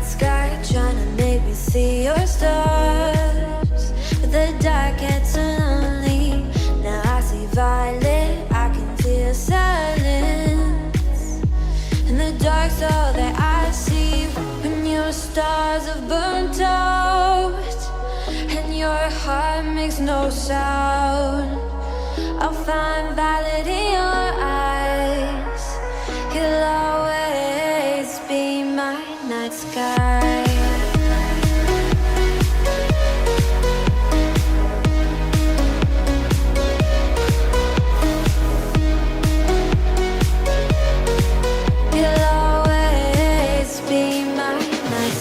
night sky, trying to make me see your stars. But the dark gets lonely. Now I see violet, I can feel silence. And the dark's all that I see. When your stars have burnt out and your heart makes no sound, I'll find violet in your eyes. You'll always be my night sky. You'll always be my night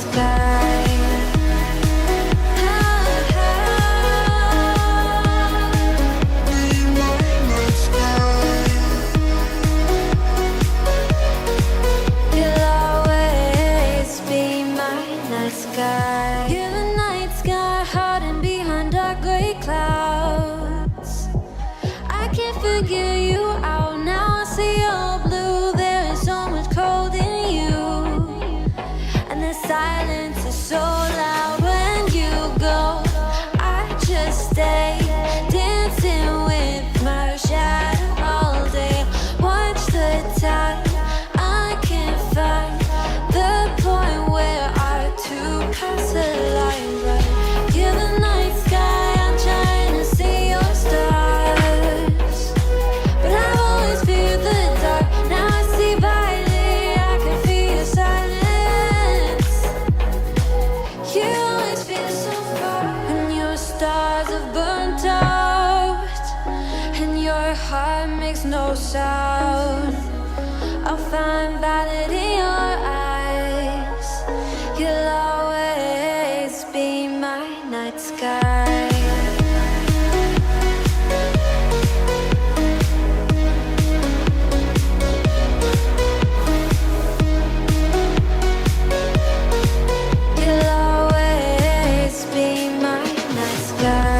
sky. You're the night sky, hiding behind dark gray clouds. I can't figure you out now. I see your blue. There is so much cold in you, and the silence is so loud when you go. I just stay dancing with my shadow all day. Watch the tide. I can't find the point where past the line, right? You're the night sky, I'm trying to see your stars, but I've always feared the dark. Now I see violet, I can feel your silence. You always feel so far when your stars have burnt out and your heart makes no sound. I'll find violet in your eyes. You'll always be my night sky. You'll always be my night sky.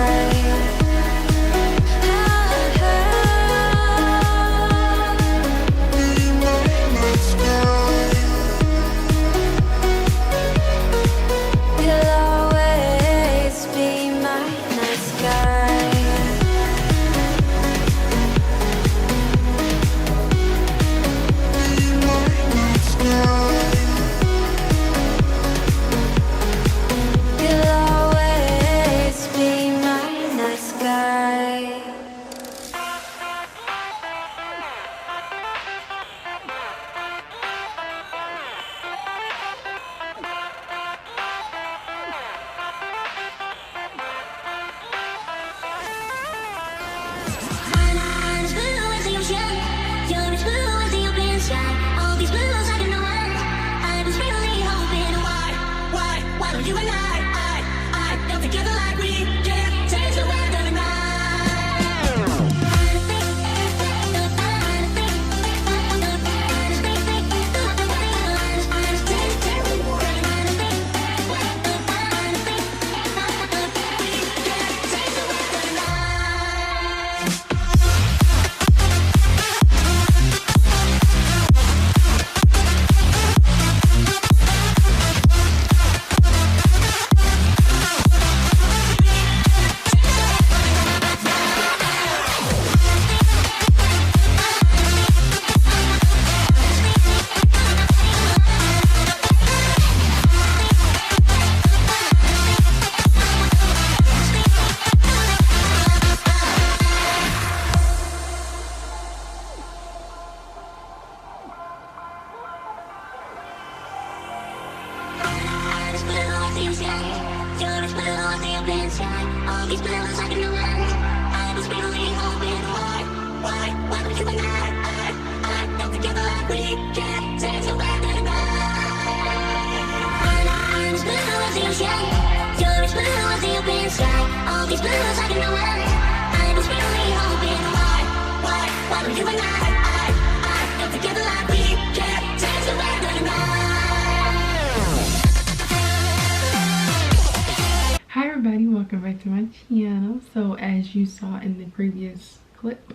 Hi everybody, welcome back to my channel. So as you saw in the previous clip,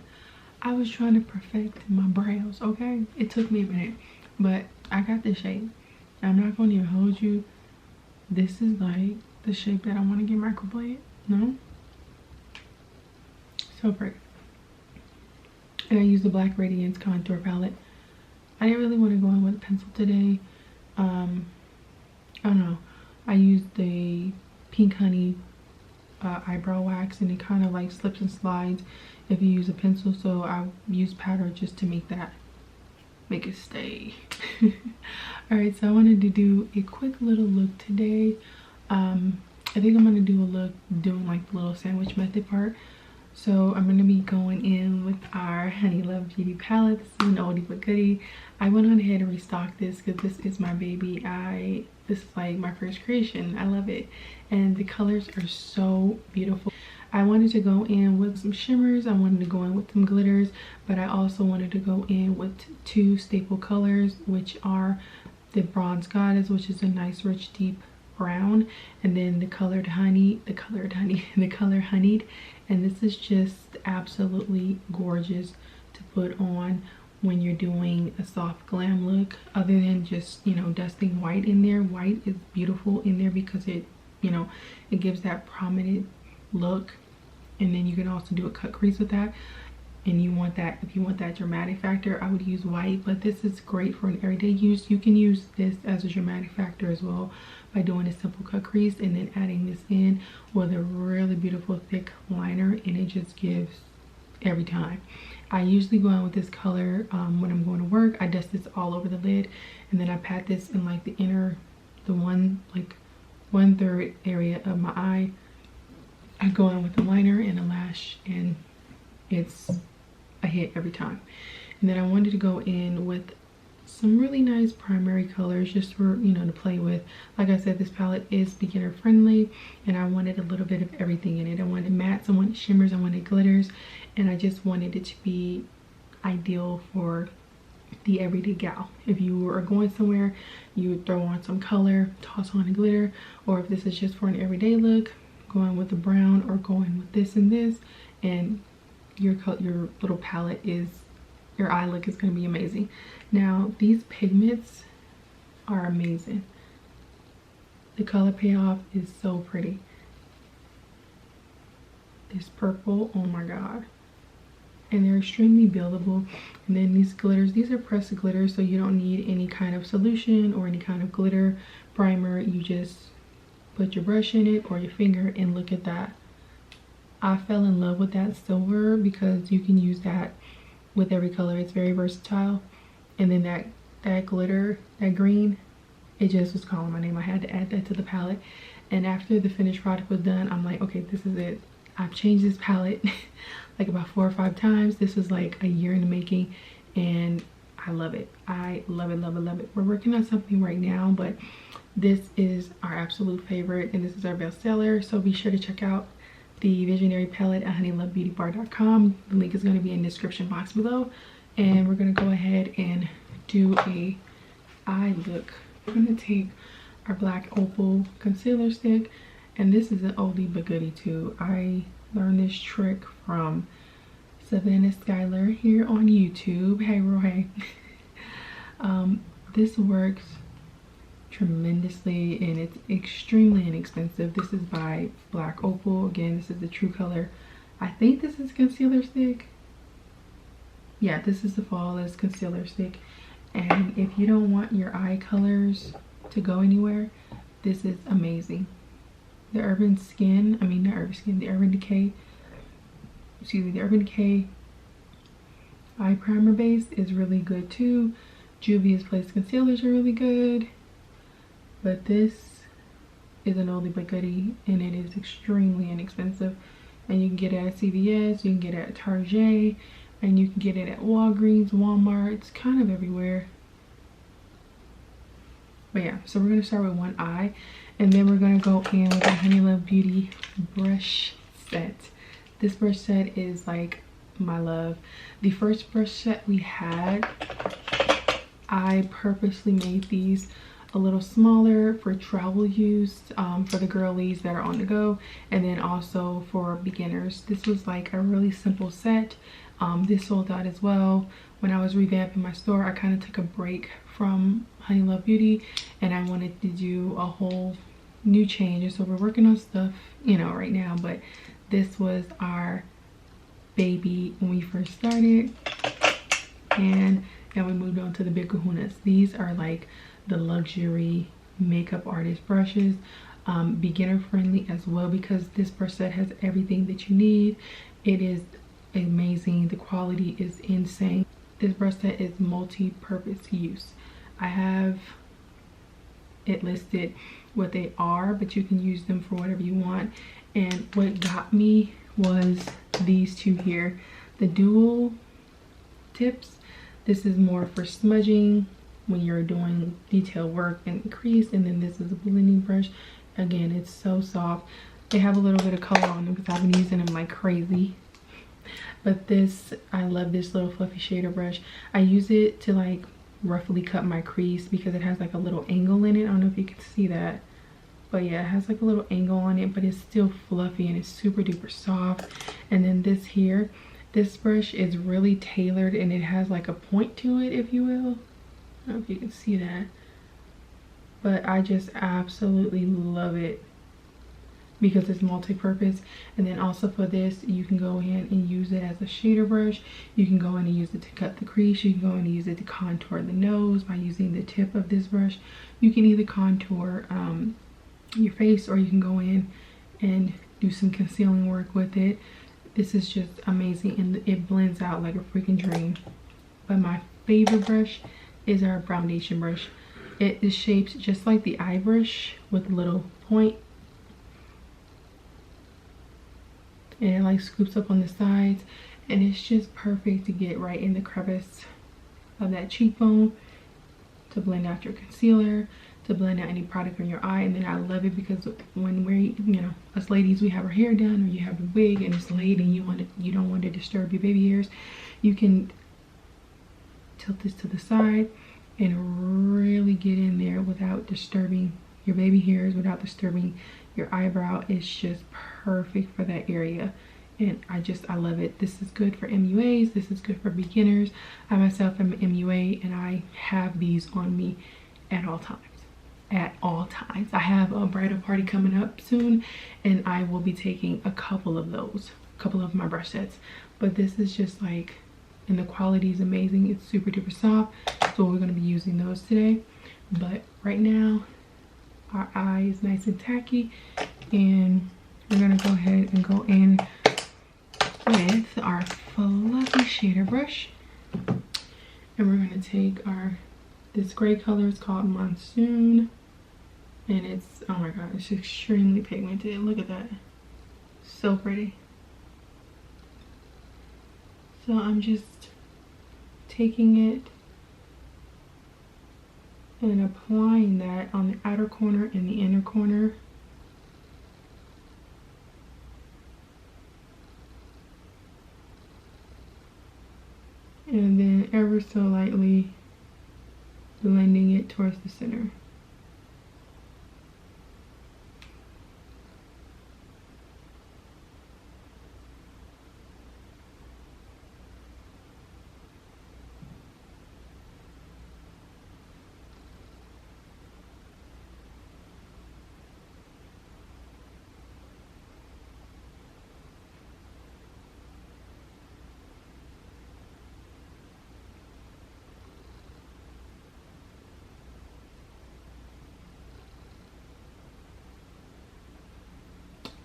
I was trying to perfect my brows. Okay, it took me a minute, but I got this shade. I'm not gonna even hold you. this is like the shape that I want to get microbladed. No? So pretty. And I used the black Radiance contour palette. I didn't really want to go in with a pencil today. I don't know. I used the Pink Honey eyebrow wax, and it kind of like slips and slides if you use a pencil, so I use powder just to make it stay. Alright, so I wanted to do a quick little look today. I think I'm gonna do a look doing like the little sandwich method part. So I'm gonna be going in with our Honey Love Beauty palette. This is an oldie but goodie. I went on ahead and restocked this because this is my baby. This is like my first creation. I love it, and the colors are so beautiful. I wanted to go in with some shimmers, I wanted to go in with some glitters, but I also wanted to go in with two staple colors, which are the Bronze Goddess, which is a nice rich deep brown, and then the color honeyed, and this is just absolutely gorgeous to put on when you're doing a soft glam look, other than just, you know, dusting white in there. White is beautiful in there because it, you know, it gives that prominent look, and then you can also do a cut crease with that. And you want that, if you want that dramatic factor, I would use white, but this is great for an everyday use. You can use this as a dramatic factor as well by doing a simple cut crease and then adding this in with a really beautiful thick liner, and it just gives every time. I usually go in with this color when I'm going to work. I dust this all over the lid, and then I pat this in like the inner, the one-third area of my eye. I go in with the liner and a lash, and it's a hit every time. And then I wanted to go in with some really nice primary colors just for, you know, to play with. Like I said, this palette is beginner friendly, and I wanted a little bit of everything in it. I wanted mattes, I wanted shimmers, I wanted glitters, and I just wanted it to be ideal for the everyday gal. If you were going somewhere, you would throw on some color, toss on a glitter, or if this is just for an everyday look, going with the brown or going with this and this, and your little palette is, your eye look is going to be amazing. Now these pigments are amazing. The color payoff is so pretty. This purple, oh my god, and they're extremely buildable. And then these glitters, these are pressed glitters, so you don't need any kind of solution or any kind of glitter primer. You just put your brush in it or your finger, and look at that. I fell in love with that silver because you can use that with every color. It's very versatile. And then that glitter, that green, it just was calling my name. I had to add that to the palette. And after the finished product was done, I'm like, okay, this is it. I've changed this palette like about 4 or 5 times. This was like a year in the making, and I love it. I love it, love it, love it. We're working on something right now, but this is our absolute favorite, and this is our bestseller. So be sure to check out the Visionary palette at honeylovebeautybar.com. The link is going to be in the description box below. And we're going to go ahead and do a eye look. We're going to take our black opal concealer stick, and this is an oldie but goodie too. I learned this trick from Savannah Skylar here on YouTube. Hey girl, hey. This works tremendously, and it's extremely inexpensive. This is by Black Opal. Again, this is the true color. I think this is concealer stick. Yeah, this is the flawless concealer stick. And if you don't want your eye colors to go anywhere, this is amazing. The Urban Decay, the Urban Decay eye primer base is really good too. Juvias Place concealers are really good, but this is an oldie but goodie, and it is extremely inexpensive. And you can get it at CVS, you can get it at Target, and you can get it at Walgreens, Walmart. It's kind of everywhere. But yeah, so we're going to start with one eye, and then we're going to go in with the Honey Love Beauty brush set. This brush set is like my love. The first brush set we had, I purposely made these a little smaller for travel use, for the girlies that are on the go, and then also for beginners. This was like a really simple set. This sold out as well. When I was revamping my store, I kind of took a break from Honey Love Beauty, and I wanted to do a whole new changes. So we're working on stuff, you know, right now, but this was our baby when we first started, and now we moved on to the big kahunas. These are like the luxury makeup artist brushes, beginner friendly as well, because this brush set has everything that you need. It is amazing. The quality is insane. This brush set is multi-purpose use. I have it listed what they are, but you can use them for whatever you want. And what got me was these two here, the dual tips. This is more for smudging when you're doing detail work and crease, and then this is a blending brush. Again, it's so soft. They have a little bit of color on them because I've been using them like crazy. But this, I love this little fluffy shader brush. I use it to like roughly cut my crease because it has like a little angle in it. I don't know if you can see that, but yeah, it has like a little angle on it, but it's still fluffy and it's super duper soft. And then this here, this brush is really tailored and it has like a point to it, if you will. I don't know if you can see that, but I just absolutely love it because it's multi-purpose. And then also for this, you can go in and use it as a shader brush. You can go in and use it to cut the crease. You can go in and use it to contour the nose by using the tip of this brush. You can either contour your face, or you can go in and do some concealing work with it. This is just amazing and it blends out like a freaking dream. But my favorite brush is our foundation brush. It is shaped just like the eye brush with a little point, and it like scoops up on the sides, and it's just perfect to get right in the crevice of that cheekbone to blend out your concealer, to blend out any product on your eye. And then I love it because when we're, you know, us ladies, we have our hair done, or you have a wig and it's late and you don't want to disturb your baby hairs, you can tilt this to the side and really get in there without disturbing your baby hairs, without disturbing your eyebrow. It's just perfect for that area, and I love it. This is good for MUAs. This is good for beginners. I myself am an MUA, and I have these on me at all times. At all times. I have a bridal party coming up soon, and I will be taking a couple of those, a couple of my brush sets. But this is just like, and the quality is amazing. It's super duper soft, so we're going to be using those today. But right now, our eye is nice and tacky, and we're going to go ahead and go in with our fluffy shader brush, and we're going to take this gray color. It's called Monsoon, and it's, oh my god, it's extremely pigmented. Look at that, so pretty. So I'm just taking it and applying that on the outer corner and the inner corner. And then ever so lightly blending it towards the center.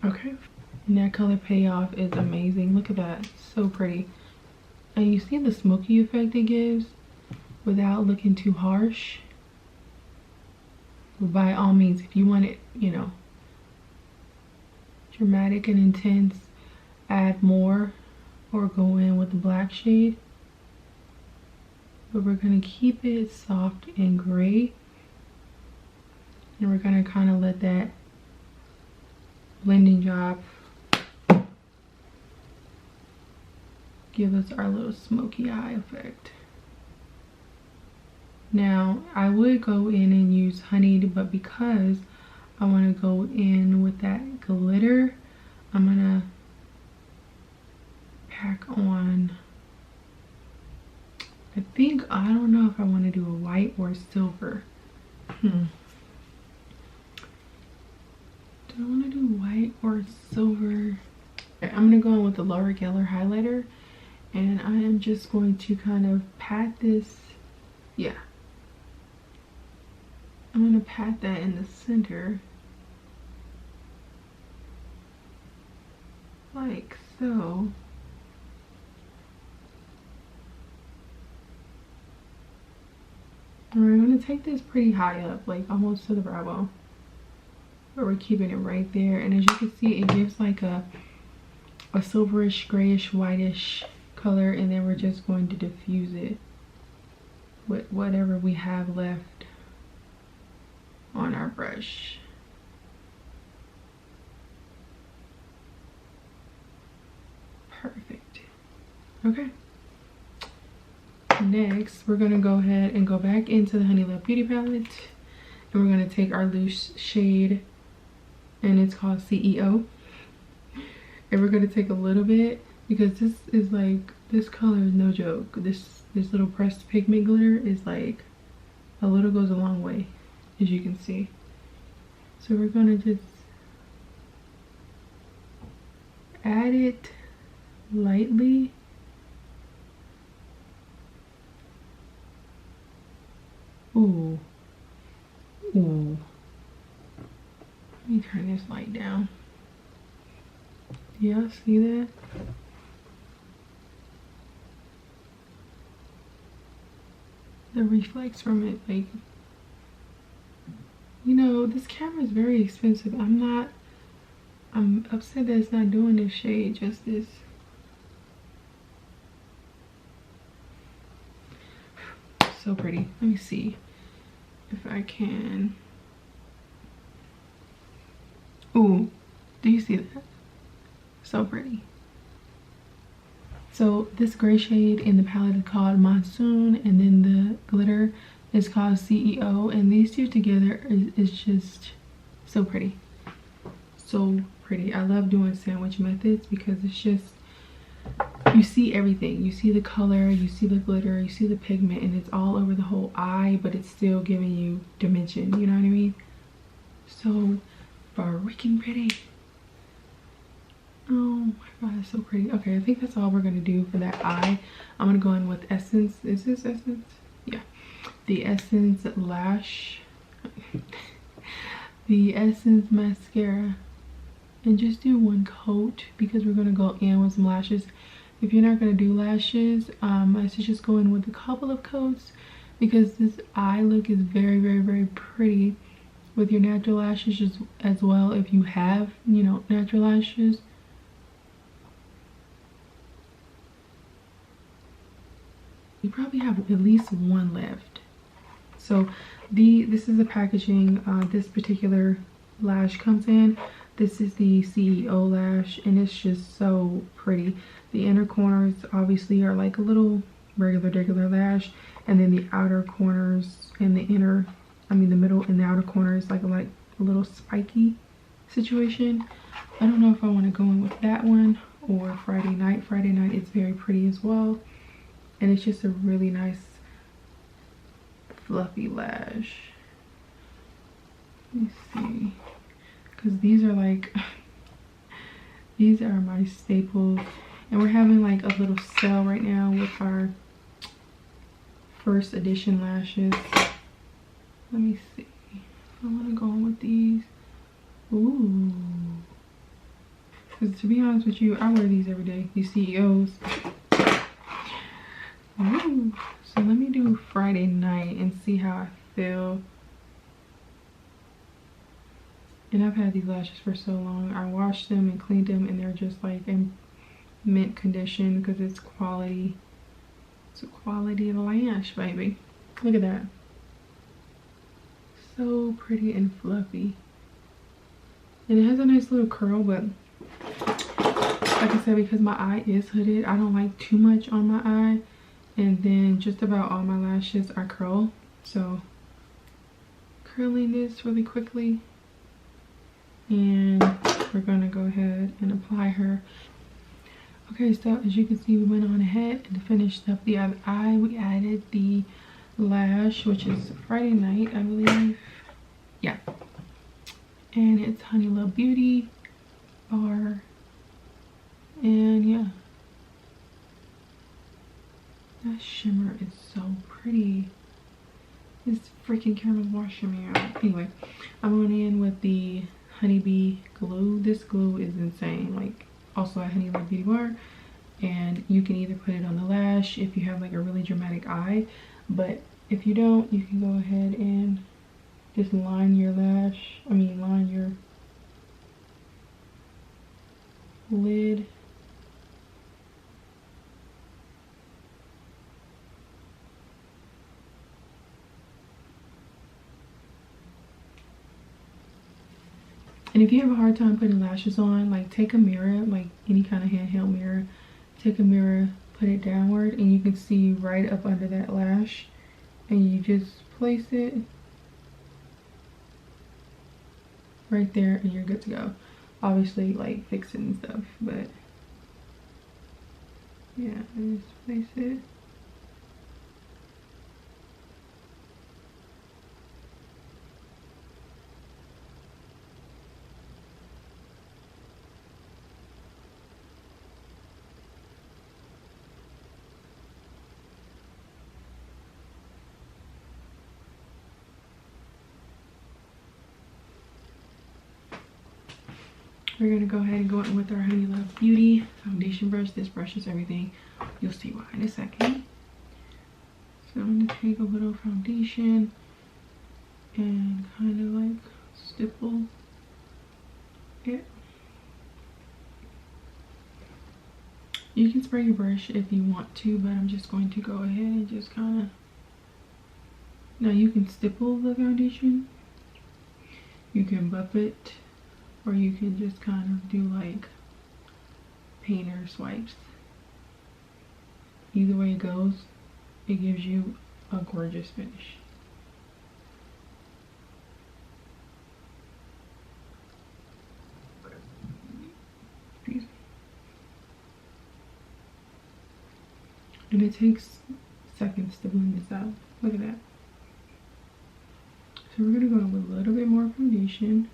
Okay, and that color payoff is amazing. Look at that, so pretty. And you see the smoky effect it gives without looking too harsh. But by all means, if you want it, you know, dramatic and intense, add more or go in with the black shade. But we're gonna keep it soft and gray, and we're gonna kind of let that blending job give us our little smoky eye effect. Now I would go in and use honeyed, but because I want to go in with that glitter, I'm gonna pack on, I think, I don't know if I want to do a white or a silver. Do I want to do white or silver? Okay, I'm gonna go in with the Laura Geller highlighter, and I am just going to kind of pat this. Yeah, I'm gonna pat that in the center, like so. And we're gonna take this pretty high up, like almost to the brow bone, but we're keeping it right there. And as you can see, it gives like a silverish, grayish, whitish color, and then we're just going to diffuse it with whatever we have left on our brush. Perfect. Okay. Next, we're gonna go ahead and go back into the Honey Love Beauty palette, and we're gonna take our loose shade, and it's called CEO. And we're gonna take a little bit, because this is like, this color is no joke. This little pressed pigment glitter is like, a little goes a long way, as you can see. So we're gonna just add it lightly. Ooh. Ooh. Let me turn this light down. Y'all see that? The reflex from it, like, you know, this camera is very expensive. I'm upset that it's not doing this shade justice. So pretty. Let me see if I can. Ooh, do you see that? So pretty. So this gray shade in the palette is called Monsoon, and then the glitter is called CEO, and these two together is just so pretty. So pretty. I love doing sandwich methods because it's just, you see everything. You see the color, you see the glitter, you see the pigment, and it's all over the whole eye, but it's still giving you dimension, you know what I mean? So freaking pretty. Oh my god, it's so pretty. Okay, I think that's all we're gonna do for that eye. I'm gonna go in with Essence. Is this Essence? Yeah. The Essence Lash. The Essence Mascara. And just do one coat because we're gonna go in with some lashes. If you're not gonna do lashes, I should just go in with a couple of coats because this eye look is very, very, very pretty with your natural lashes as well, if you have, you know, natural lashes. You probably have at least one left. So this is the packaging this particular lash comes in. This is the CEO lash, and it's just so pretty. The inner corners obviously are like a little regular lash, and then the outer corners and the inner, I mean the middle and the outer corner is like a little spiky situation. I don't know if I want to go in with that one or Friday Night. Friday Night is very pretty as well, and it's just a really nice fluffy lash. Let me see, because these are like these are my staples, and we're having like a little sale right now with our first edition lashes. Let me see, I want to go in with these. Ooh, because to be honest with you, I wear these every day, these CEOs. Ooh. So let me do Friday Night and see how I feel. And I've had these lashes for so long. I washed them and cleaned them, and they're just like in mint condition because it's quality. It's a quality lash, baby. Look at that. So pretty and fluffy. And it has a nice little curl, but like I said, because my eye is hooded, I don't like too much on my eye. And then just about all my lashes are curl. So curling this really quickly. And we're gonna go ahead and apply her. Okay, so as you can see, we went on ahead and finished up the other eye. We added the lash, which is Friday Night, I believe. Yeah. and it's Honey Love Beauty bar. And yeah, that shimmer is so pretty. This freaking caramel wash me out. Anyway, I'm going in with the Honeybee glue. This glue is insane. Like, also a Honey Love Beauty bar, and you can either put it on the lash if you have like a really dramatic eye, but if you don't, you can go ahead and just line your lash. Line your lid. And if you have a hard time putting lashes on, like, take a mirror, like any kind of handheld mirror, take a mirror, put it downward, and you can see right up under that lash, and you just place it right there and you're good to go. Obviously, like, fix it and stuff, but yeah, I just place it. We're gonna go ahead and go in with our Honey Love Beauty foundation brush. This brushes everything. You'll see why in a second. So I'm gonna take a little foundation and kind of like stipple it. You can spray your brush if you want to, but I'm just going to go ahead and just kind of. Now you can stipple the foundation. You can buff it, or you can just kind of do like painter swipes. Either way it goes, it gives you a gorgeous finish. Excuse me. And it takes seconds to blend this out. Look at that. So we're gonna go in with a little bit more foundation.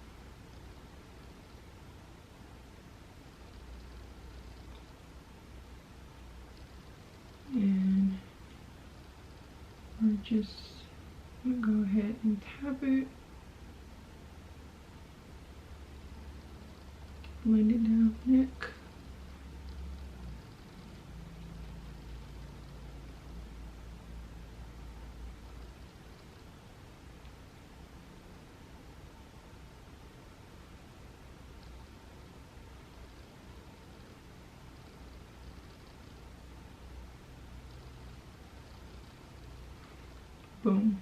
And we're just gonna go ahead and tap it. Blend it down neck. Boom.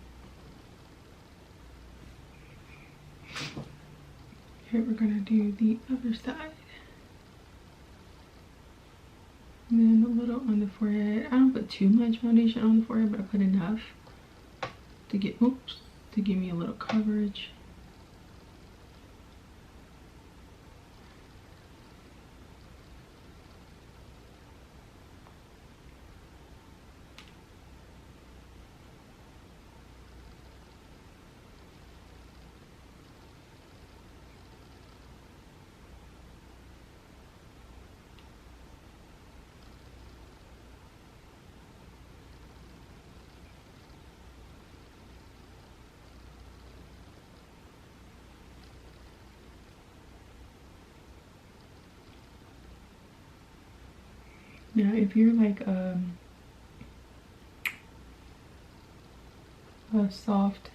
Okay, we're gonna do the other side. And then a little on the forehead. I don't put too much foundation on the forehead, but I put enough to get, to give me a little coverage. Now, if you're like a soft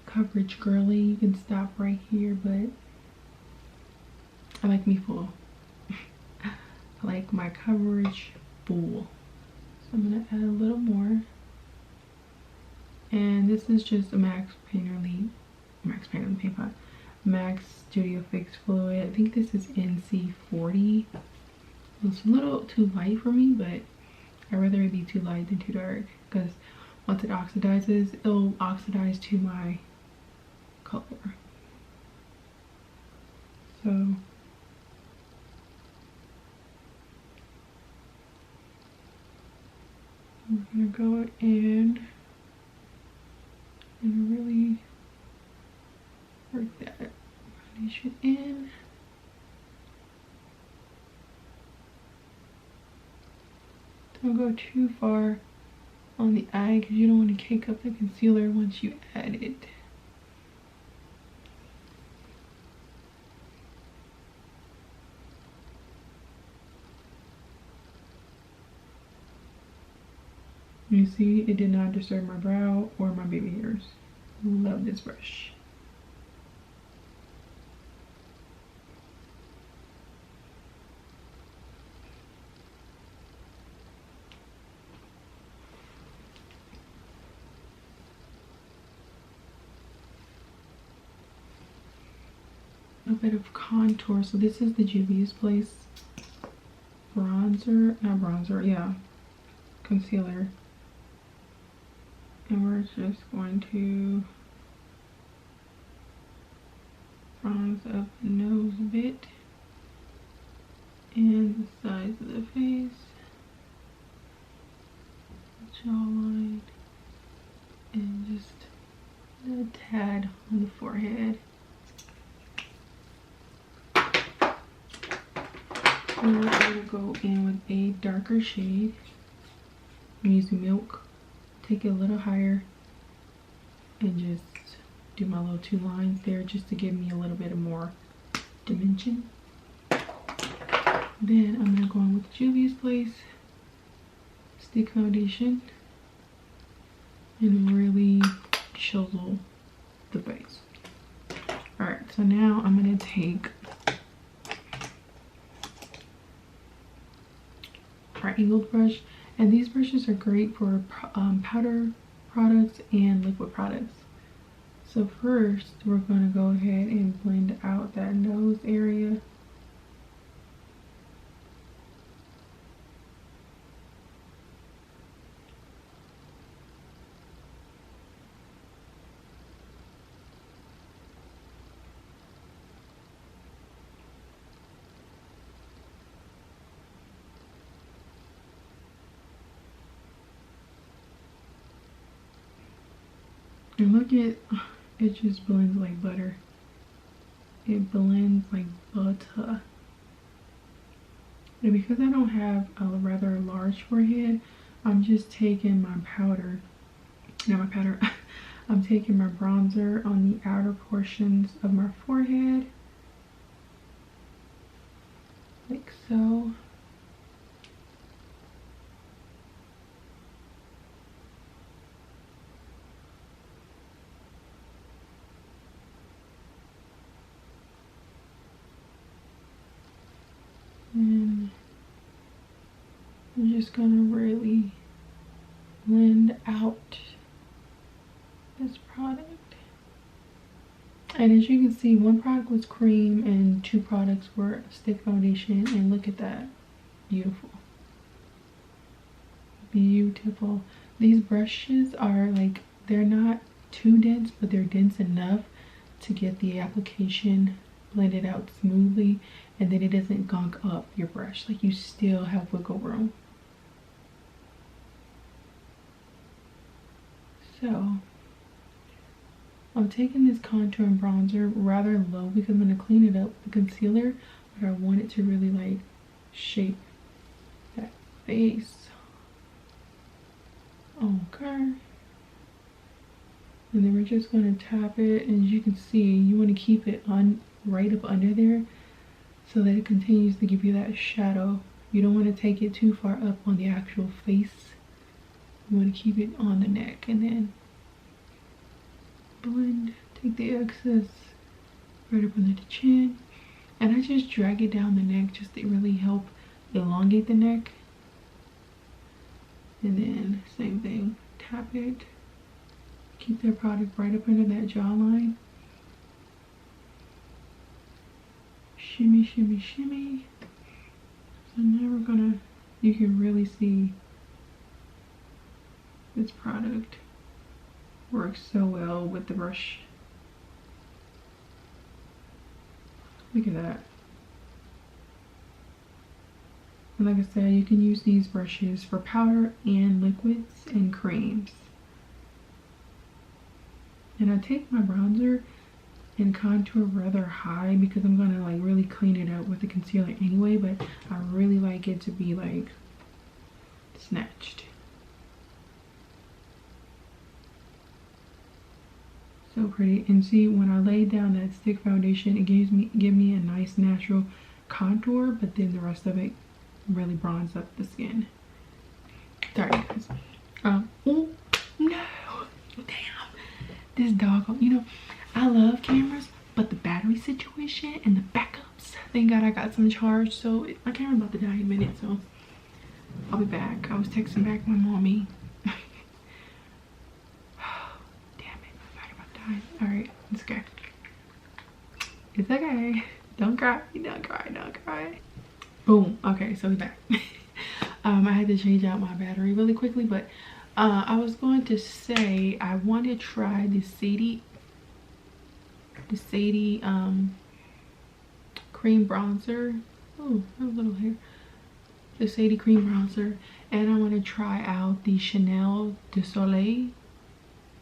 coverage girly, you can stop right here, but I like me full. I like my coverage full. So I'm gonna add a little more. And this is just a Max Paint Pot. Max Studio Fix Fluid. I think this is NC40. It's a little too light for me, but I'd rather it be too light than too dark, because once it oxidizes, it'll oxidize to my color. So I'm gonna go in and really push it in. Don't go too far on the eye because you don't want to cake up the concealer once you add it. You see, it did not disturb my brow or my baby hairs. Love this brush. A bit of contour. So this is the Juvias Place bronzer, not bronzer, yeah, concealer. And we're just going to bronze up the nose a bit and the sides of the face, jawline, and just a tad on the forehead. And we're going to go in with a darker shade. I'm using Milk. Take it a little higher and just do my little 2 lines there just to give me a little bit of more dimension. Then I'm going to go in with Juvias Place Stick Foundation and really chisel the face. Alright, so now I'm going to take our angled brush. And these brushes are great for powder products and liquid products. So first, we're going to go ahead and blend out that nose area. And look at, it just blends like butter. It blends like butter. And because I don't have a rather large forehead, I'm just taking my powder, not my powder, I'm taking my bronzer on the outer portions of my forehead, like so. And I'm just gonna really blend out this product. And as you can see, 1 product was cream and 2 products were stick foundation. And look at that. Beautiful. Beautiful. These brushes are like, they're not too dense, but they're dense enough to get the application blended out smoothly, and then it doesn't gunk up your brush. Like, you still have wiggle room. So I'm taking this contour and bronzer rather low because I'm going to clean it up with the concealer, but I want it to really like shape that face. Okay. And then we're just going to tap it, and as you can see, you want to keep it on right up under there so that it continues to give you that shadow. You don't want to take it too far up on the actual face. You want to keep it on the neck, and then blend, take the excess right up under the chin, and I just drag it down the neck just to really help elongate the neck. And then same thing, tap it, keep that product right up under that jawline. Shimmy, shimmy, shimmy. So now we're gonna, you can really see this product works so well with the brush. Look at that. And like I said, you can use these brushes for powder and liquids and creams. And I take my bronzer and contour rather high because I'm gonna like really clean it up with the concealer anyway, but I really like it to be like snatched. So pretty. And see, when I laid down that stick foundation, it give me a nice natural contour, but then the rest of it really bronze up the skin. Sorry guys. Oh no, damn, this dog, you know, I love cameras, but the battery situation and the backups, thank God I got some charged. So my camera's about to die in a minute, so I'll be back. I was texting back my mommy. All right, it's okay. It's okay. Don't cry. Don't cry. Don't cry. Boom. Okay, so we're back. I had to change out my battery really quickly, but I was going to say I want to try the Sadie cream bronzer. Oh, a little hair. The Sadie cream bronzer, and I want to try out the Chanel du Soleil.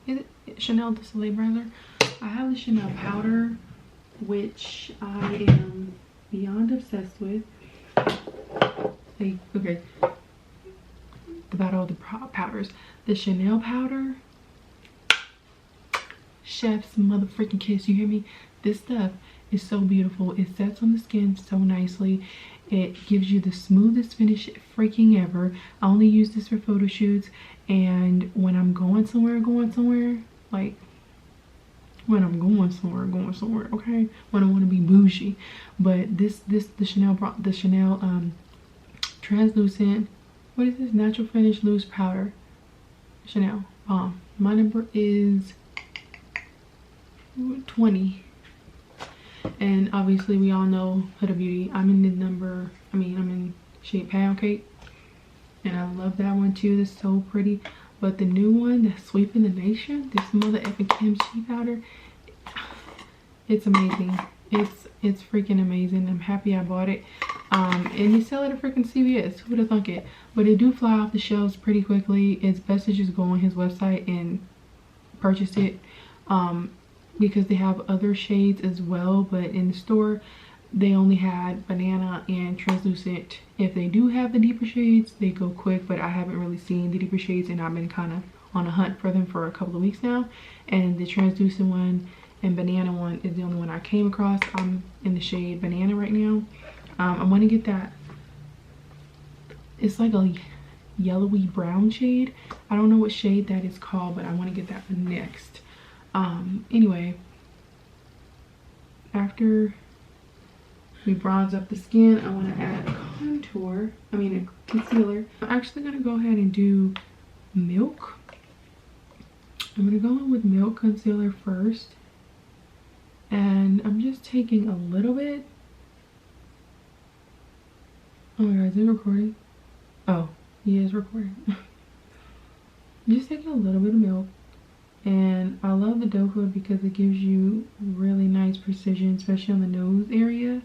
Is it Chanel du Soleil bronzer? I have the Chanel powder, which I am beyond obsessed with. Like, okay, the battle of the powders. The Chanel powder, chef's motherfucking kiss. You hear me? This stuff is so beautiful. It sets on the skin so nicely. It gives you the smoothest finish freaking ever. I only use this for photo shoots, and when I'm going somewhere, like when I'm going somewhere, okay? When I want to be bougie. But the Chanel translucent, what is this? Natural finish loose powder. Chanel. My number is 20. And obviously we all know Huda Beauty. I'm in shade Pound Cake, and I love that one too. It's so pretty. But the new one that's sweeping the nation, this mother effing KIMCHI powder, it's amazing. It's freaking amazing. I'm happy I bought it. And they sell it at freaking CVS. Who'd have thunk it? But it do fly off the shelves pretty quickly. It's best to just go on his website and purchase it. Because they have other shades as well, but in the store they only had banana and translucent. If they do have the deeper shades, they go quick, but I haven't really seen the deeper shades, and I've been kind of on a hunt for them for a couple of weeks now. And the translucent one and banana one is the only one I came across. I'm in the shade banana right now. I want to get that. It's like a yellowy brown shade. I don't know what shade that is called, but I want to get that one next. Anyway, after we bronze up the skin, I want to add a concealer. I'm actually going to go ahead and do Milk. I'm going to go in with Milk concealer first, and I'm just taking a little bit. Oh my god, is it recording? Oh, he is recording. Just taking a little bit of Milk. And I love the doe foot because it gives you really nice precision, especially on the nose area.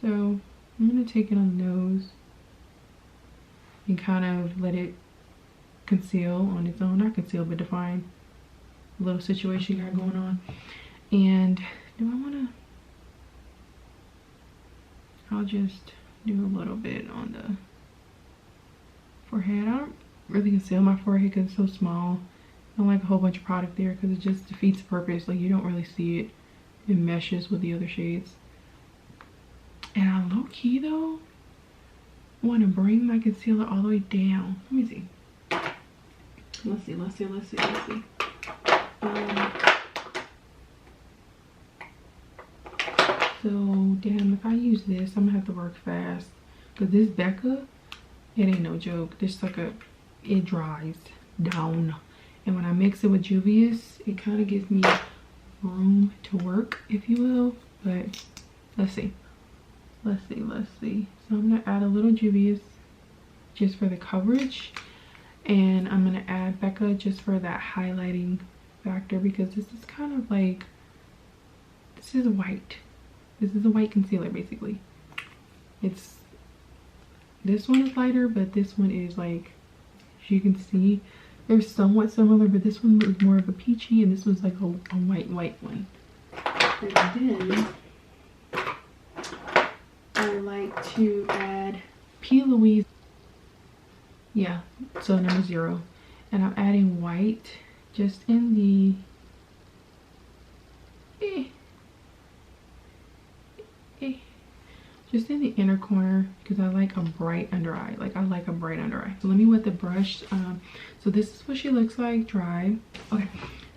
So I'm going to take it on the nose and kind of let it conceal on its own. Not conceal, but define a little situation you got going on. And do I want to... I'll just do a little bit on the forehead. I don't really conceal my forehead because it's so small. I don't like a whole bunch of product there because it just defeats the purpose. Like, you don't really see it. It meshes with the other shades. And I low-key though want to bring my concealer all the way down. Let me see. Let's see. So damn, if I use this, I'm gonna have to work fast because this Becca, it ain't no joke. This like it dries down. And when I mix it with Juvias, it kind of gives me room to work, if you will. But let's see. So I'm going to add a little Juvias just for the coverage. And I'm going to add Becca just for that highlighting factor, because this is kind of like, this is white. This is a white concealer, basically. This one is lighter, but this one is like, as you can see, they're somewhat similar, but this one was more of a peachy and this was like a white one. And then I like to add P. Louise. Yeah, so number 0. And I'm adding white just in the just in the inner corner, because I like a bright under eye. Like, I like a bright under eye. So let me wet the brush. So this is what she looks like dry. Okay,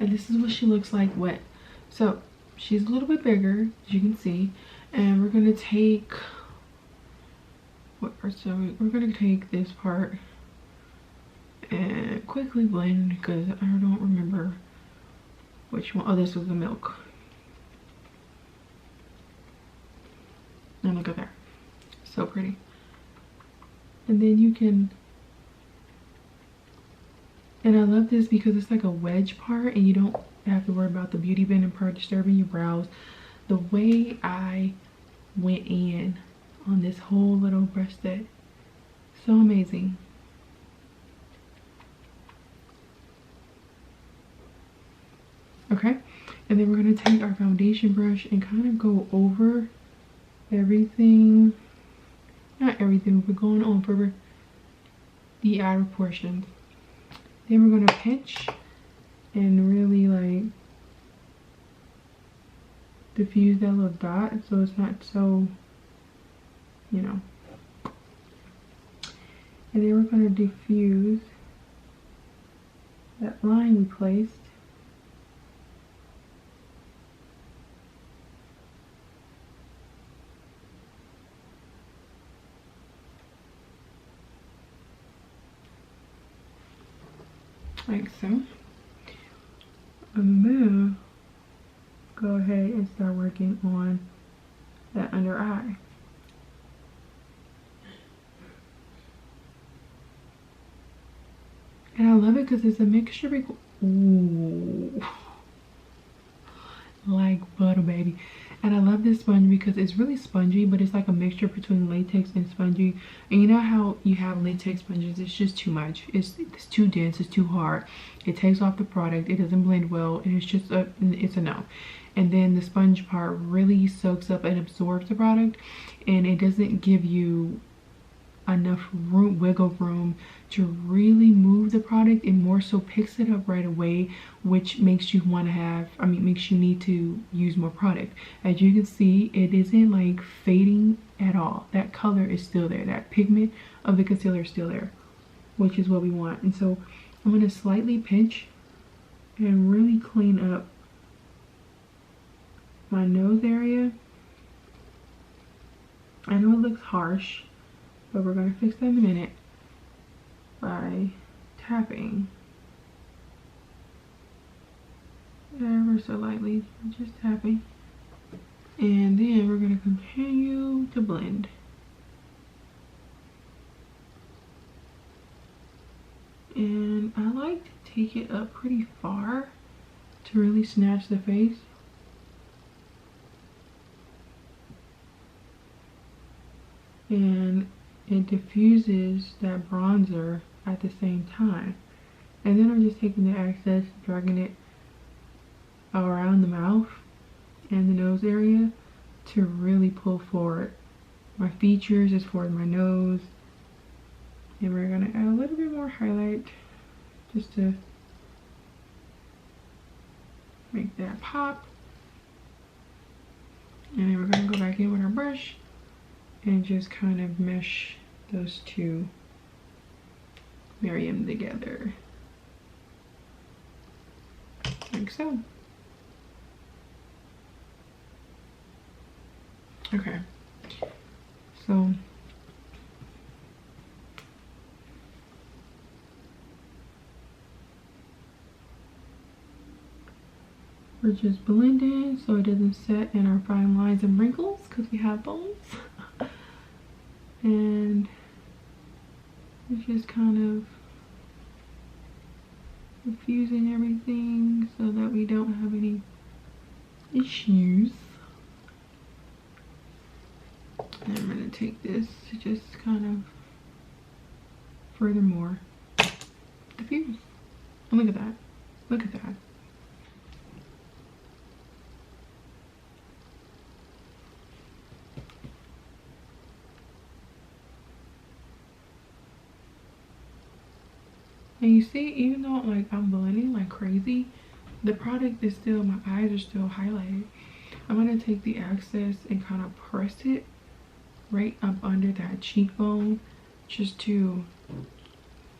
and this is what she looks like wet. So she's a little bit bigger, as you can see, and we're gonna take we're gonna take this part and quickly blend, because I don't remember which one. Oh, this was the milk. And look at that, so pretty. And then you can, and I love this because it's like a wedge part and you don't have to worry about the beauty blender part disturbing your brows. The way I went in on this whole little brush set, so amazing. Okay, and then we're going to take our foundation brush and kind of go over everything, not everything, but going over the outer portions. Then we're going to pinch and really like diffuse that little dot so it's not so, you know. And then we're going to diffuse that line we placed. Like so. And then go ahead and start working on that under eye. And I love it because it's a mixture. Ooh, like butter, baby. And I love this sponge because it's really spongy, but it's like a mixture between latex and spongy. And you know how you have latex sponges, it's just too much. It's too dense, it's too hard. It takes off the product, it doesn't blend well, and it's a no. And then the sponge part really soaks up and absorbs the product, and it doesn't give you enough wiggle room to really move the product. It more so picks it up right away, which makes you want to have, makes you need to use more product. As you can see, it isn't like fading at all. That color is still there. That pigment of the concealer is still there, which is what we want. And so I'm going to slightly pinch and really clean up my nose area. I know it looks harsh, but we're going to fix that in a minute by tapping ever so lightly, just tapping. And then we're going to continue to blend. And I like to take it up pretty far to really snatch the face. And it diffuses that bronzer at the same time. And then I'm just taking the excess, dragging it around the mouth and the nose area to really pull forward my features as far as my nose. And we're gonna add a little bit more highlight just to make that pop. And then we're gonna go back in with our brush and just kind of mesh those two, marry them together, like so. Okay, so we're just blending so it doesn't set in our fine lines and wrinkles because we have those. And it's just kind of diffusing everything so that we don't have any issues. And I'm going to take this to just kind of furthermore diffuse. And look at that. Look at that. And you see, even though like I'm blending like crazy, the product is still, my eyes are still highlighted. I'm gonna take the excess and kind of press it right up under that cheekbone, just to,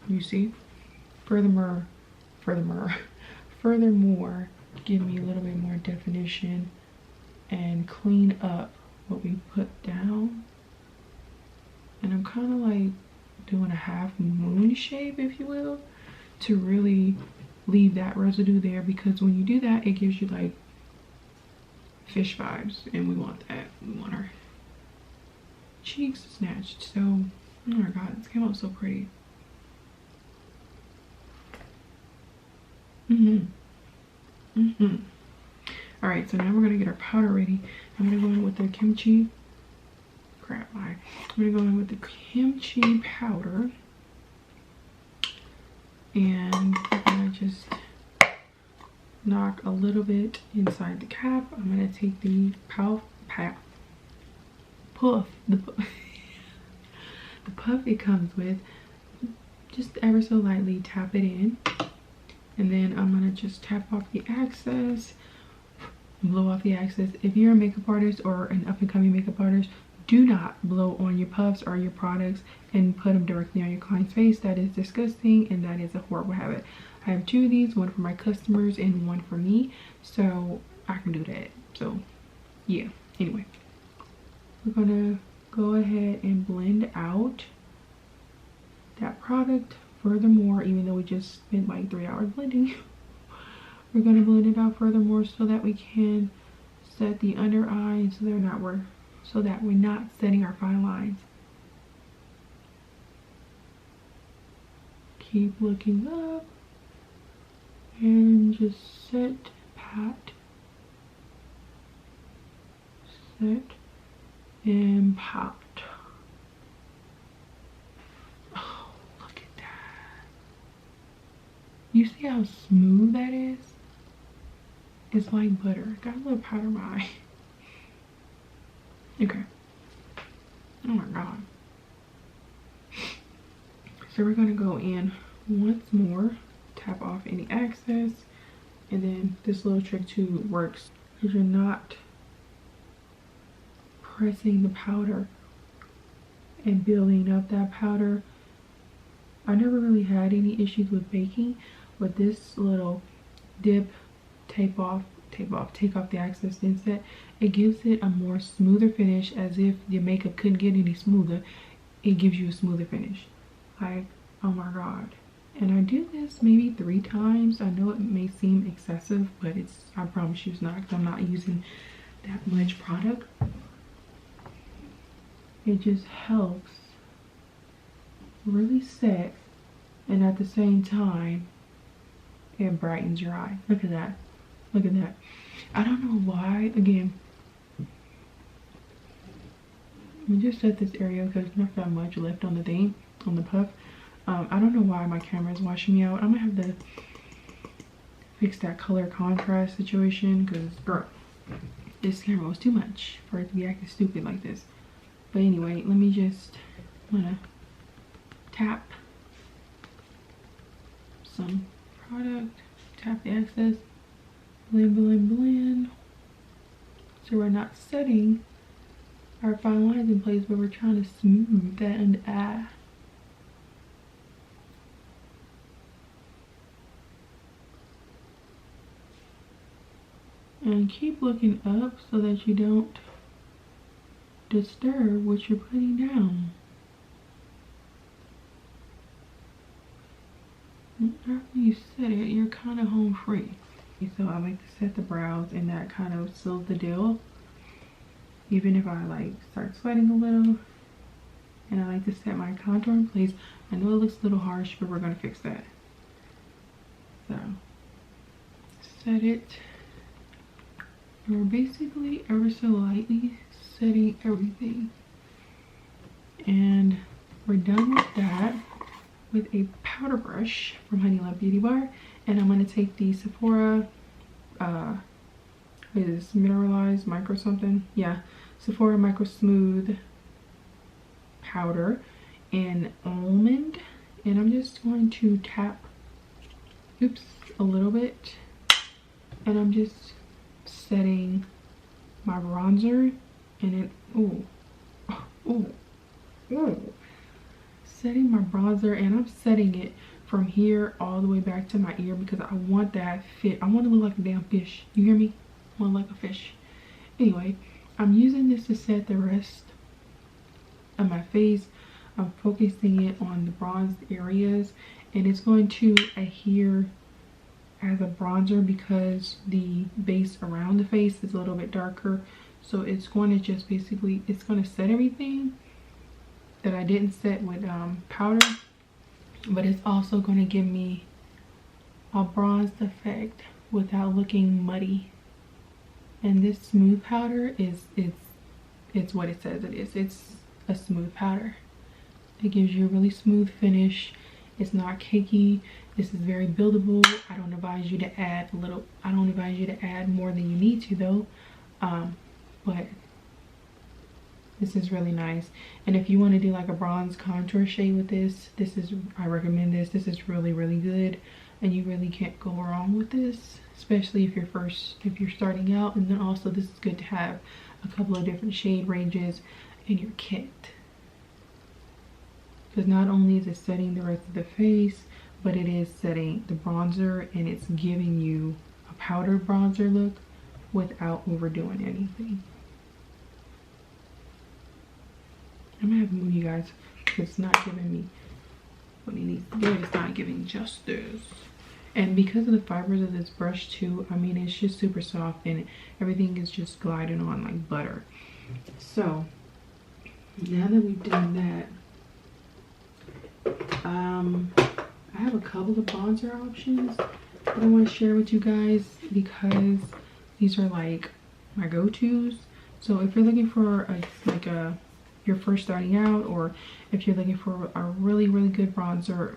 you see, furthermore give me a little bit more definition and clean up what we put down. And I'm kind of like doing a half moon shape, if you will, to really leave that residue there, because when you do that, it gives you like fish vibes, and we want that. We want our cheeks snatched. So, oh my god, this came out so pretty. All right, so now we're gonna get our powder ready. I'm gonna go in with the kimchi. Crap, I'm gonna go in with the kimchi powder, and we're gonna just knock a little bit inside the cap. I'm gonna take the the puff it comes with, just ever so lightly tap it in, and then I'm gonna just tap off the excess, blow off the excess. If you're a makeup artist or an up-and-coming makeup artist, do not blow on your puffs or your products and put them directly on your client's face. That is disgusting, and that is a horrible habit. I have 2 of these, one for my customers and one for me, so I can do that. So yeah, anyway, we're gonna go ahead and blend out that product furthermore. Even though we just spent like 3 hours blending, we're gonna blend it out furthermore so that we can set the under eye, so that we're not setting our fine lines. Keep looking up and just set, pat, set, and pat. Oh, look at that. You see how smooth that is? It's like butter. Got a little powder in my eye. Okay. Oh my god. So we're gonna go in once more, tap off any excess, and then this little trick too works because you're not pressing the powder and building up that powder. I never really had any issues with baking, but this little dip, take off the excess, then set, it gives it a more smoother finish, as if your makeup couldn't get any smoother. It gives you a smoother finish. Like, oh my god. And I do this maybe 3 times. I know it may seem excessive, but I promise you it's not, because I'm not using that much product. It just helps really set, and at the same time it brightens your eye. Look at that. Look at that. I don't know why, again, we just set this area because there's not that much left on the thing, on the puff. I don't know why my camera is washing me out. I'm gonna have to fix that color contrast situation, because girl, this camera was too much for it to be acting stupid like this. But anyway, let me just, I'm gonna tap some product, tap the excess, blend, blend, blend. So we're not setting our fine lines in place, but we're trying to smooth that under the eye. And keep looking up so that you don't disturb what you're putting down. After you set it, you're kind of home free. So I like to set the brows, and that kind of seals the deal. Even if I like start sweating a little. And I like to set my contour in place. I know it looks a little harsh, but we're gonna fix that. So set it. And we're basically ever so lightly setting everything. And we're done with that with a powder brush from Honey Love Beauty Bar. And I'm going to take the Sephora, is mineralized micro something? Yeah, Sephora Micro Smooth powder in almond and I'm just going to tap, oops, a little bit, and I'm just setting my bronzer, and it, setting my bronzer, and I'm setting it from here all the way back to my ear because I want that fit. I want to look like a damn fish. You hear me? I want to look like a fish. Anyway, I'm using this to set the rest of my face. I'm focusing it on the bronzed areas, and it's going to adhere as a bronzer because the base around the face is a little bit darker. So it's going to just basically, it's going to set everything that I didn't set with powder, but it's also going to give me a bronzed effect without looking muddy. And this smooth powder is, it's what it says it is. It's a smooth powder. It gives you a really smooth finish. It's not cakey. This is very buildable. I don't advise you to add more than you need to though. But this is really nice. And if you want to do like a bronze contour shade with this, I recommend this. This is really, really good, and you really can't go wrong with this, especially if you're starting out. And then also this is good to have a couple of different shade ranges in your kit, because not only is it setting the rest of the face, but it is setting the bronzer, and it's giving you a powdered bronzer look without overdoing anything. I'm gonna have to move you guys because it's not giving me what it needs to give. It's not giving justice. And because of the fibers of this brush too, I mean, it's just super soft and everything is just gliding on like butter. So now that we've done that, I have a couple of bronzer options that I want to share with you guys because these are like my go-tos. So if you're looking for you're first starting out, or if you're looking for a really, really good bronzer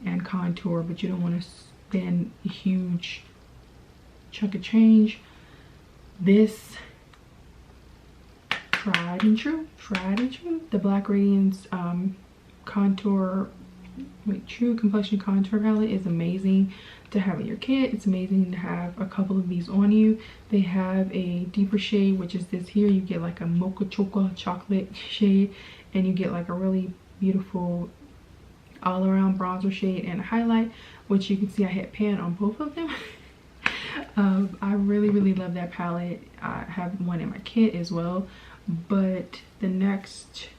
and contour, but you don't want to spend a huge chunk of change, this tried and true, the Black Radiance True Complexion Contour Palette is amazing to have in your kit. It's amazing to have a couple of these on you. They have a deeper shade, which is this here. You get like a mocha chocolate shade, and you get like a really beautiful all around bronzer shade and a highlight, which you can see I hit pan on both of them. I really, really love that palette. I have one in my kit as well, but the next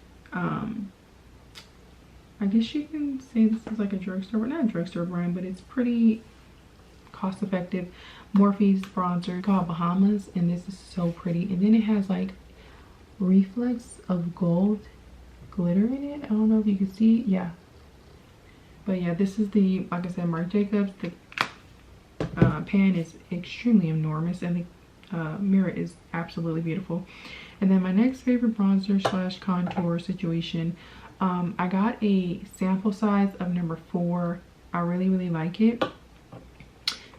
I guess you can say this is like a drugstore, but not a drugstore brand, but it's pretty cost effective. Morphe's bronzer called Bahamas, and this is so pretty. And then it has like reflex of gold glitter in it. I don't know if you can see, yeah. But yeah, this is the, like I said, Marc Jacobs. The pan is extremely enormous, and the mirror is absolutely beautiful. And then my next favorite bronzer slash contour situation, I got a sample size of number 4. I really, really like it.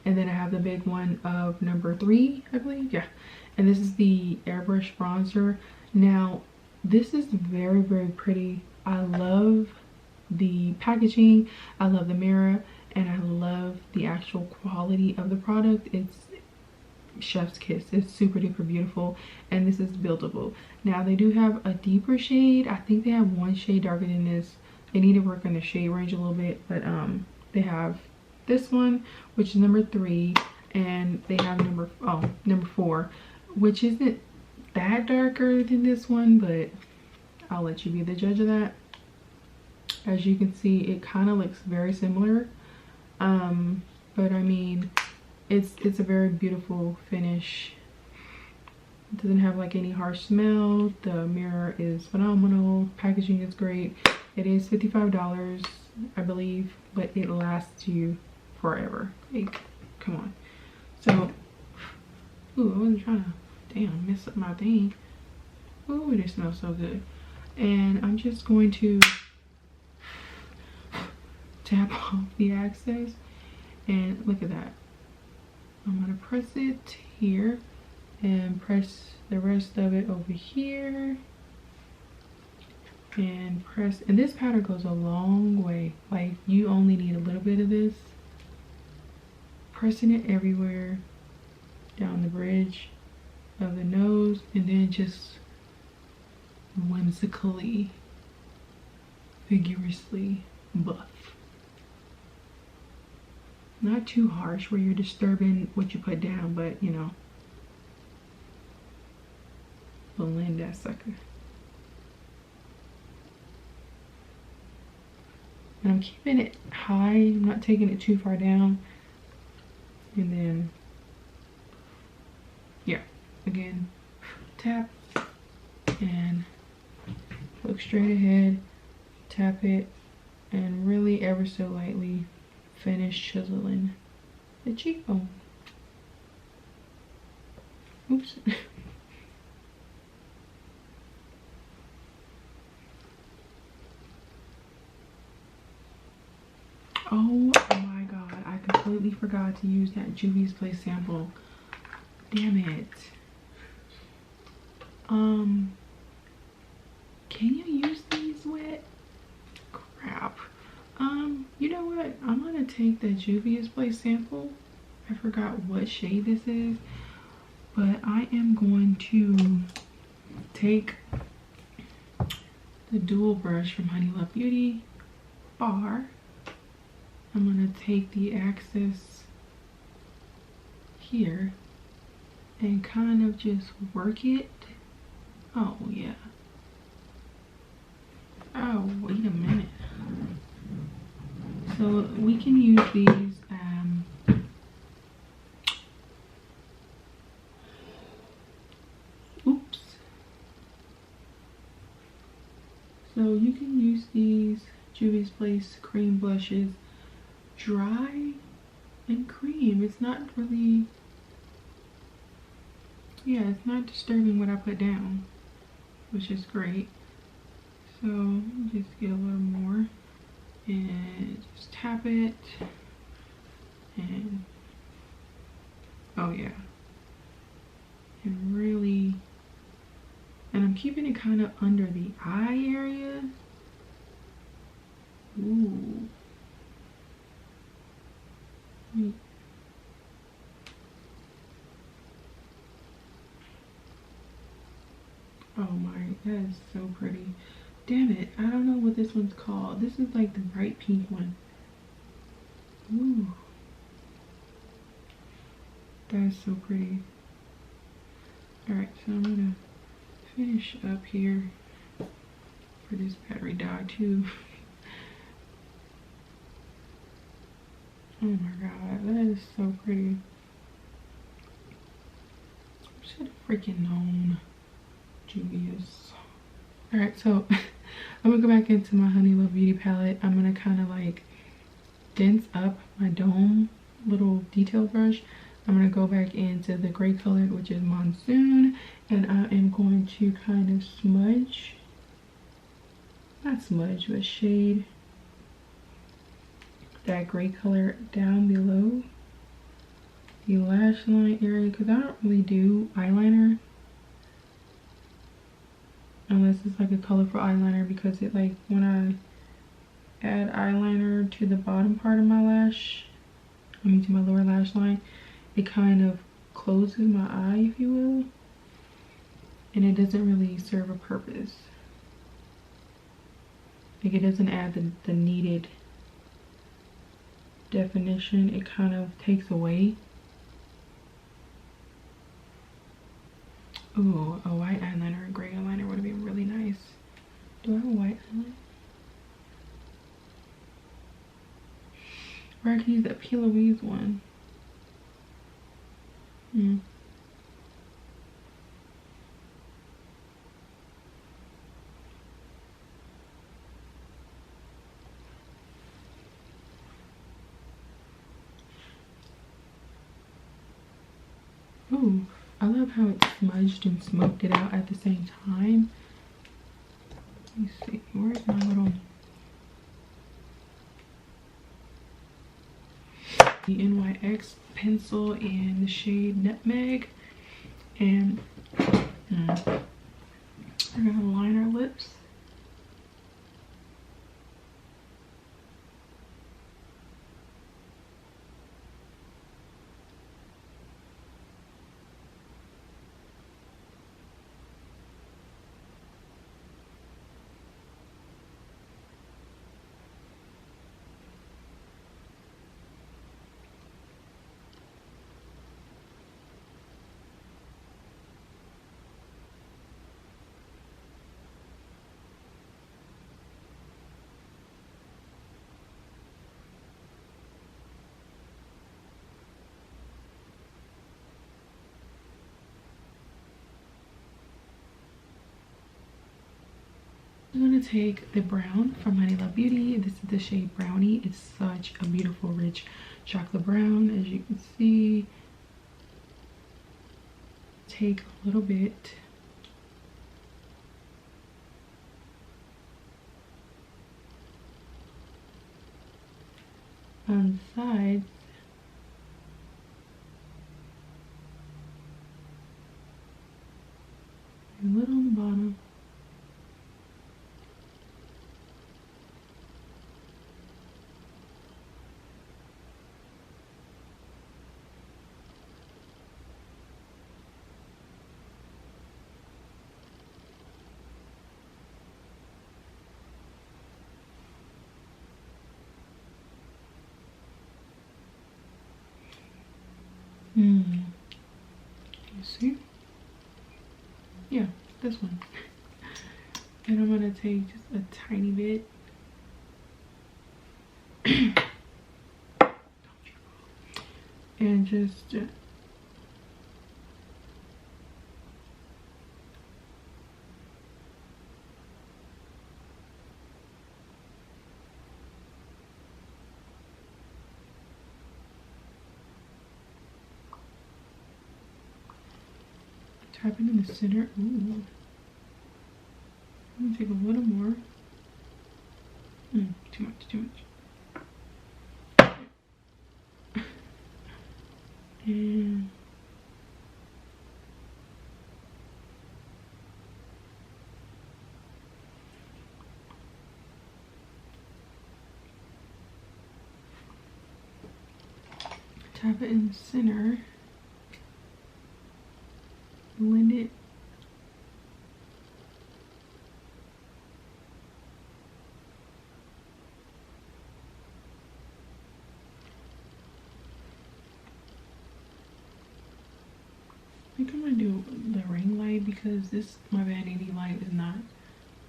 And then I have the big one of number 3, I believe. Yeah. And this is the airbrush bronzer. Now, this is very, very pretty. I love the packaging. I love the mirror. And I love the actual quality of the product. It's chef's kiss. It's super duper beautiful, and this is buildable. Now they do have a deeper shade. I think they have one shade darker than this. They need to work on the shade range a little bit, but they have this one, which is number 3, and they have number 4, which isn't that darker than this one, but I'll let you be the judge of that. As you can see, it kind of looks very similar, but I mean, it's a very beautiful finish. It doesn't have like any harsh smell. The mirror is phenomenal. Packaging is great. It is $55, I believe, but it lasts you forever. Like, come on. So, ooh, I wasn't trying to, mess up my thing. Ooh, it smells so good. And I'm just going to tap off the excess, and look at that. I'm gonna press it here and press the rest of it over here. and press. And this powder goes a long way. Like, you only need a little bit of this. Pressing it everywhere, down the bridge of the nose, and then just whimsically, vigorously buff. Not too harsh where you're disturbing what you put down, but you know, blend that sucker. And I'm keeping it high, I'm not taking it too far down. And then, yeah, again, tap and look straight ahead, tap it, and really ever so lightly finish chiseling the cheekbone. Oops. Oh my god, I completely forgot to use that Juvias Place sample. Damn it. Can you use these wet? Crap. You know what? I'm gonna take the Juvias Place sample. I forgot what shade this is, but I am going to take the dual brush from Honey Love Beauty bar. I'm gonna take the axis here and kind of just work it. Oh yeah. Oh, wait a minute. So we can use these oops. So you can use these Juvias Place cream blushes dry and cream. It's not really, yeah, it's not disturbing what I put down, which is great. So just get a little more and just tap it, and oh yeah, and really, and I'm keeping it kind of under the eye area. Ooh. Oh my, that is so pretty. Damn it, I don't know what this one's called. This is like the bright pink one. Ooh. That is so pretty. Alright, so I'm gonna finish up here for this battery die too. Oh my god, that is so pretty. Should have freaking known. Juvias. Alright, so I'm gonna go back into my Honey Love Beauty palette. I'm gonna kind of like dense up my dome little detail brush. I'm gonna go back into the gray color, which is Monsoon, and I am going to kind of smudge, not smudge, but shade that gray color down below the lash line area, because I don't really do eyeliner unless it's like a colorful eyeliner, because it, like, when I add eyeliner to the bottom part of my lash, I mean to my lower lash line, it kind of closes my eye, if you will, and it doesn't really serve a purpose. Like, it doesn't add the needed definition. It kind of takes away. Ooh, a white eyeliner, a gray eyeliner would have been really nice. Do I have a white eyeliner? Or I could use that P. Louise one. Ooh, I love how it smudged and smoked it out at the same time. Let me see, where's my little... The NYX pencil in the shade Nutmeg. And we're gonna line our lips. I'm gonna take the brown from Honey Love Beauty. This is the shade Brownie. It's such a beautiful, rich chocolate brown, as you can see. Take a little bit. On the sides. A little on the bottom. You see? Yeah, this one. And I'm gonna take just a tiny bit. And just tap it in the center. Ooh. I'm gonna take a little more. Too much, too much. And tap it in the center. Blend it. I think I'm gonna do the ring light because my vanity light is not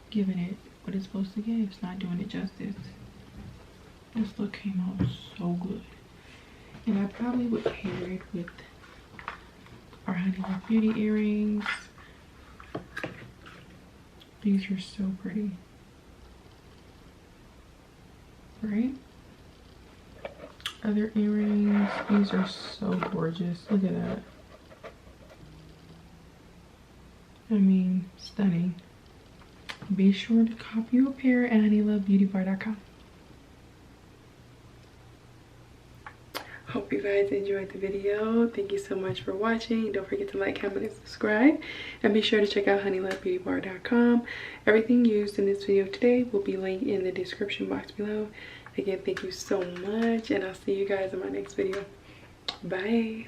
giving it what it's supposed to give. It's not doing it justice. This look came out so good. And I probably would pair it with our Honey Love Beauty earrings. These are so pretty. Right? Other earrings. These are so gorgeous. Look at that. I mean, stunning. Be sure to copy you a pair at honeylovebeautybar.com. Hope you guys enjoyed the video. Thank you so much for watching. Don't forget to like, comment, and subscribe. And be sure to check out honeylovebeautybar.com. Everything used in this video today will be linked in the description box below. Again, thank you so much. And I'll see you guys in my next video. Bye.